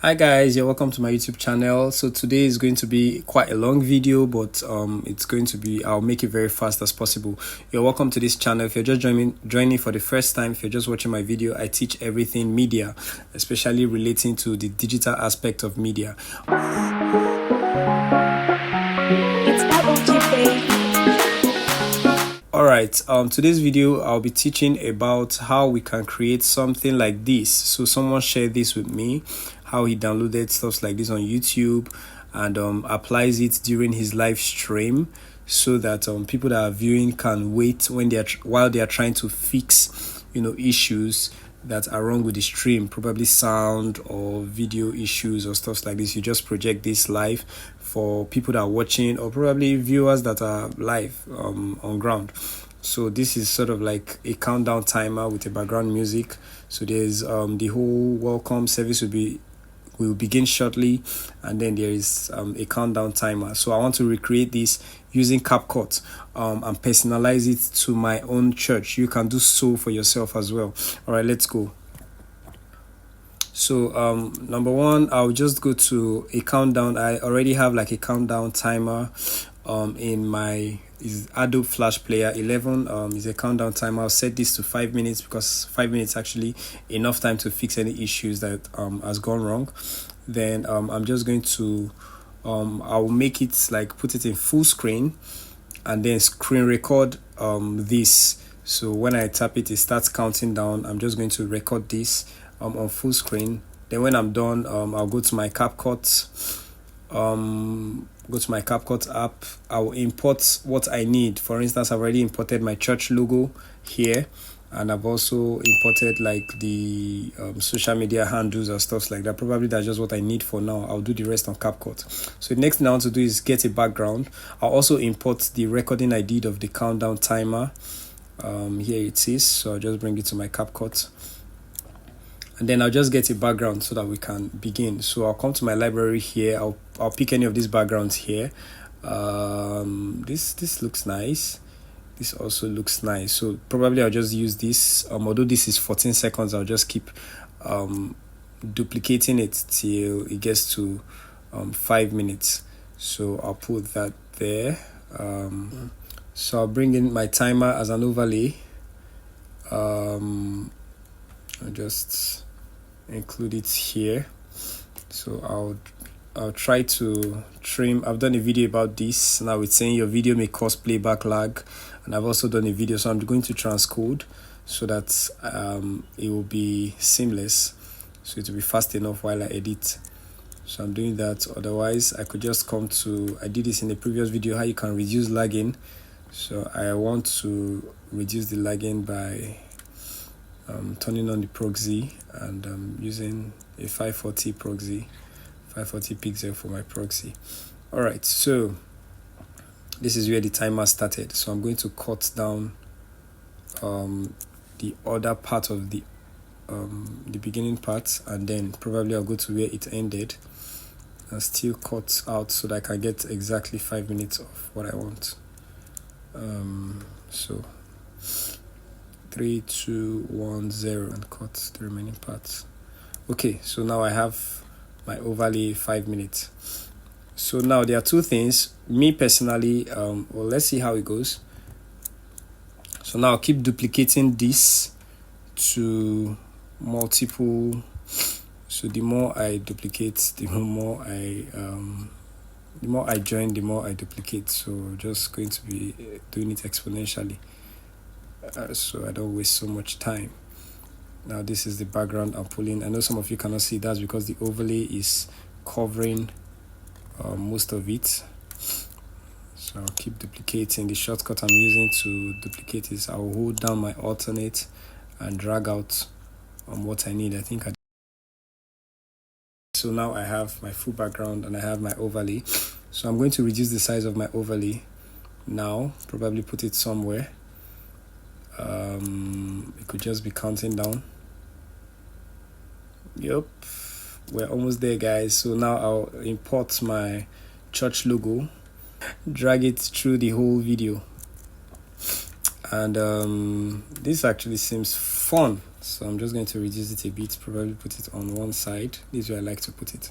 Hi guys, you're welcome to my YouTube channel. So today is going to be quite a long video, but I'll make it very fast as possible. You're welcome to this channel. If you're just joining for the first time, if you're just watching my video, I teach everything media, especially relating to the digital aspect of media. It's Alright, today's video I'll be teaching about how we can create something like this. So someone shared this with me, how he downloaded stuff like this on YouTube and applies it during his live stream, so that people that are viewing can wait while they are trying to fix issues that are wrong with the stream, probably sound or video issues or stuff like this. You just project this live for people that are watching, or probably viewers that are live on ground. So this is sort of like a countdown timer with a background music. So there's the whole welcome service will begin shortly, and then there is a countdown timer. So I want to recreate this using CapCut and personalize it to my own church. You can do so for yourself as well. All right, let's go. So number one, I'll just go to a countdown. I already have like a countdown timer in my Adobe Flash Player 11 is a countdown timer. I'll set this to 5 minutes because 5 minutes actually enough time to fix any issues that has gone wrong. Then I'm just going to I'll make it like put it in full screen and then screen record this. So when I tap it, it starts counting down. I'm just going to record this on full screen. Then when I'm done, I'll go to my CapCut app. I'll import what I need. For instance, I've already imported my church logo here, and I've also imported like the social media handles or stuff like that. Probably that's just what I need for now. I'll do the rest on CapCut. So the next thing I want to do is get a background. I'll also import the recording I did of the countdown timer. Here it is. So I'll just bring it to my CapCut. And then I'll just get a background so that we can begin. So I'll come to my library here. I'll pick any of these backgrounds here. This looks nice. This also looks nice. So probably I'll just use this. Although this is 14 seconds, I'll just keep duplicating it till it gets to 5 minutes. So I'll put that there. So I'll bring in my timer as an overlay. I'll just include it here. So I'll try to trim. I've done a video about this. Now it's saying your video may cause playback lag, and I've also done a video, so I'm going to transcode so that it will be seamless, so it will be fast enough while I edit. So I'm doing that. Otherwise I could just come to, I did this in the previous video, how you can reduce lagging. So I want to reduce the lagging by turning on the proxy and using a 540 proxy, 540 pixel for my proxy. All right, so this is where the timer started. So I'm going to cut down the other part of the beginning part, and then probably I'll go to where it ended and still cut out so that I can get exactly 5 minutes of what I want. So 3, 2, 1, 0 and cut the remaining parts. Okay, so now I have my overlay 5 minutes. So now there are two things. Me personally, well, let's see how it goes. So now I'll keep duplicating this to multiple. So the more I duplicate, the more I join, the more I duplicate. So just going to be doing it exponentially. So I don't waste so much time. Now this is the background I'm pulling. I know some of you cannot see. That's because the overlay is covering most of it. So I'll keep duplicating. The shortcut I'm using to duplicate is I'll hold down my alternate and drag out what I need. I think so now I have my full background and I have my overlay. So I'm going to reduce the size of my overlay now, probably put it somewhere. It could just be counting down. Yep, we're almost there, guys. So now I'll import my church logo, drag it through the whole video, and this actually seems fun. So I'm just going to reduce it a bit, probably put it on one side. This is where I like to put it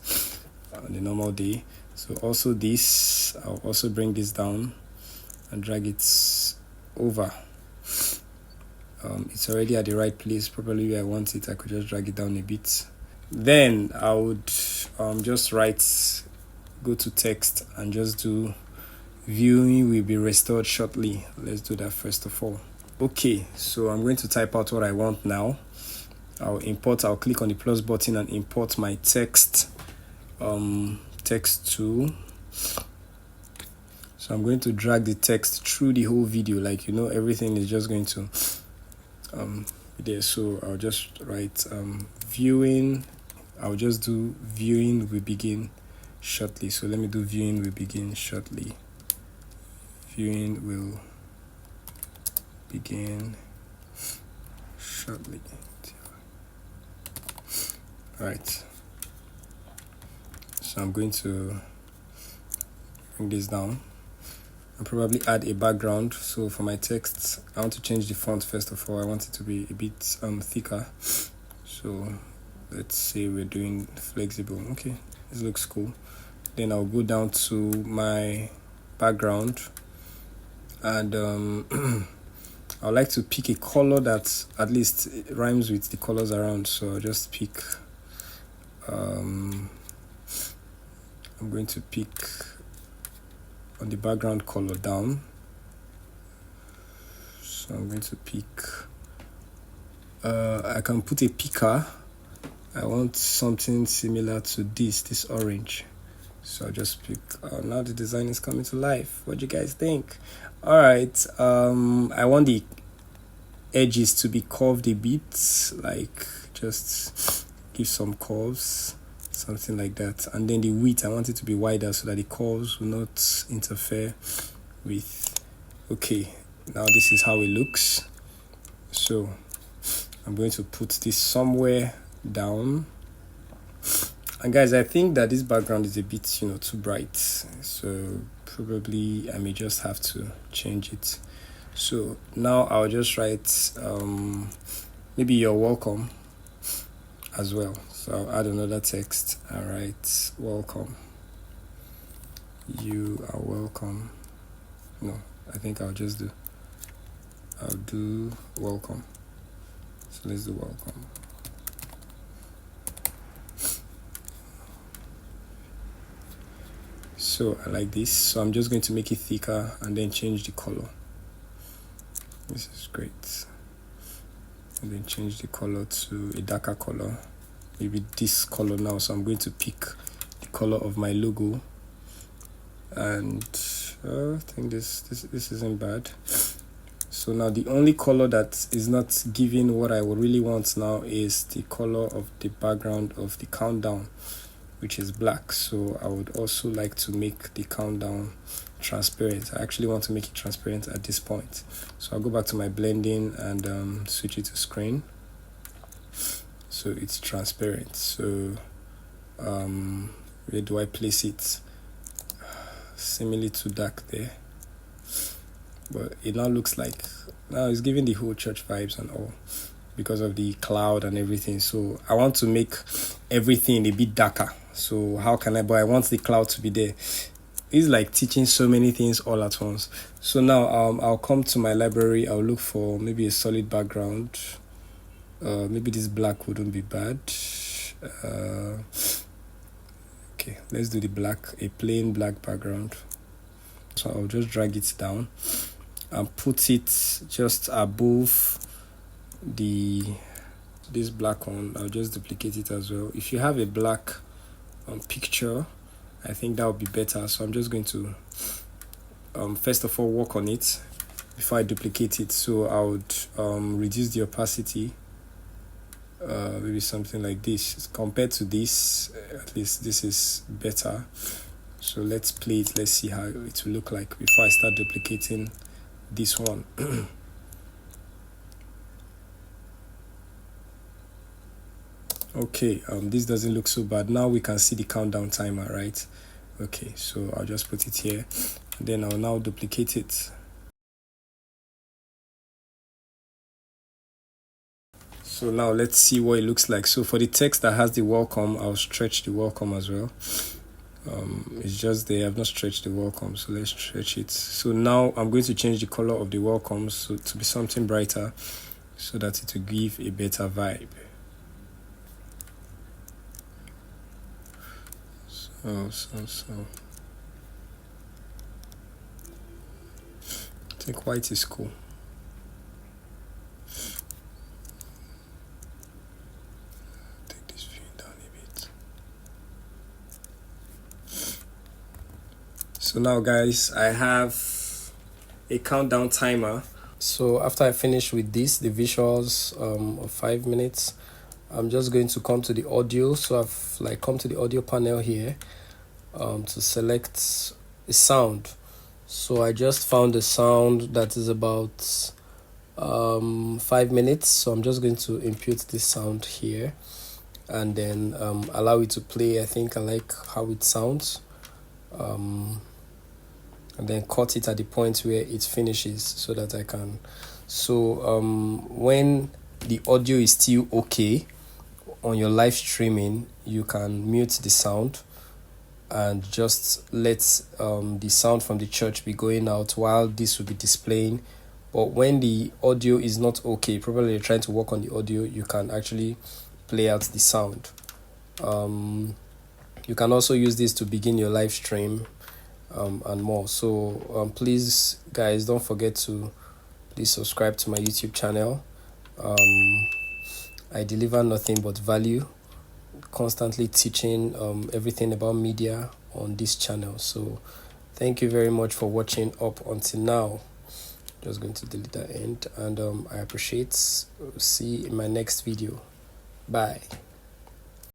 on a normal day. So also this, I'll also bring this down and drag it over. It's already at the right place, probably where I want it. I could just drag it down a bit. Then I would just go to text and just do viewing will be restored shortly. Let's do that first of all. Okay, so I'm going to type out what I want now. I'll click on the plus button and import my text tool. So I'm going to drag the text through the whole video, like everything is just going to be there. So I'll just write viewing. I'll just do viewing will begin shortly. So let me do viewing will begin shortly. Viewing will begin shortly. All right. So I'm going to bring this down and probably add a background. So for my text, I want to change the font first of all. I want it to be a bit thicker. So let's say we're doing flexible. Okay, this looks cool. Then I'll go down to my background and I like to pick a color that at least rhymes with the colors around. So I'll just pick I'm going to pick on the background color down. So I'm going to pick I can put a picker. I want something similar to this orange. So I'll just pick now the design is coming to life. What do you guys think? All right, I want the edges to be curved a bit, like just give some curves, something like that. And then the width, I want it to be wider so that the curves will not interfere with. Okay, now this is how it looks. So I'm going to put this somewhere down. And guys, I think that this background is a bit too bright, so probably I may just have to change it. So now I'll just write maybe you're welcome as well. So I'll add another text and write welcome. You are welcome. No, I think I'll do welcome. So let's do welcome. So I like this. So I'm just going to make it thicker and then change the color. This is great. And then change the color to a darker color. Maybe this color now. So I'm going to pick the color of my logo. And I think this isn't bad. So now the only color that is not giving what I would really want now is the color of the background of the countdown, which is black. So I would also like to make the countdown transparent. I actually want to make it transparent at this point. So I'll go back to my blending and switch it to screen. So it's transparent. So where do I place it? Similarly to dark there. But it now looks like, now it's giving the whole church vibes and all because of the cloud and everything. So I want to make everything a bit darker. So how can but I want the cloud to be there. It's like teaching so many things all at once. So now I'll come to my library. I'll look for maybe a solid background. Maybe this black wouldn't be bad. Okay, let's do the black, a plain black background. So I'll just drag it down and put it just above this black one. I'll just duplicate it as well. If you have a black picture, I think that would be better. So I'm just going to first of all work on it before I duplicate it. So I would reduce the opacity, maybe something like this. Compared to this, at least this is better. So let's play it. Let's see how it will look like before I start duplicating this one. Okay, this doesn't look so bad. Now we can see the countdown timer, right? Okay, so I'll just put it here. Then I'll now duplicate it. So now let's see what it looks like. So for the text that has the welcome, I'll stretch the welcome as well. It's just there. I've not stretched the welcome, so let's stretch it. So now I'm going to change the color of the welcome so to be something brighter, so that it will give a better vibe. So I think white is cool. Take this view down a bit. So now guys, I have a countdown timer. So after I finish with this, the visuals of 5 minutes, I'm just going to come to the audio. So I've come to the audio panel here to select a sound. So I just found a sound that is about 5 minutes. So I'm just going to input this sound here and then allow it to play. I think I like how it sounds. And then cut it at the point where it finishes so that I can. So when the audio is still okay on your live streaming, you can mute the sound and just let the sound from the church be going out while this will be displaying. But when the audio is not okay, probably you're trying to work on the audio, you can actually play out the sound. You can also use this to begin your live stream and more. So please guys, don't forget to please subscribe to my YouTube channel. I deliver nothing but value, constantly teaching everything about media on this channel. So thank you very much for watching up until now. Just going to delete that end, and I appreciate. See you in my next video. Bye.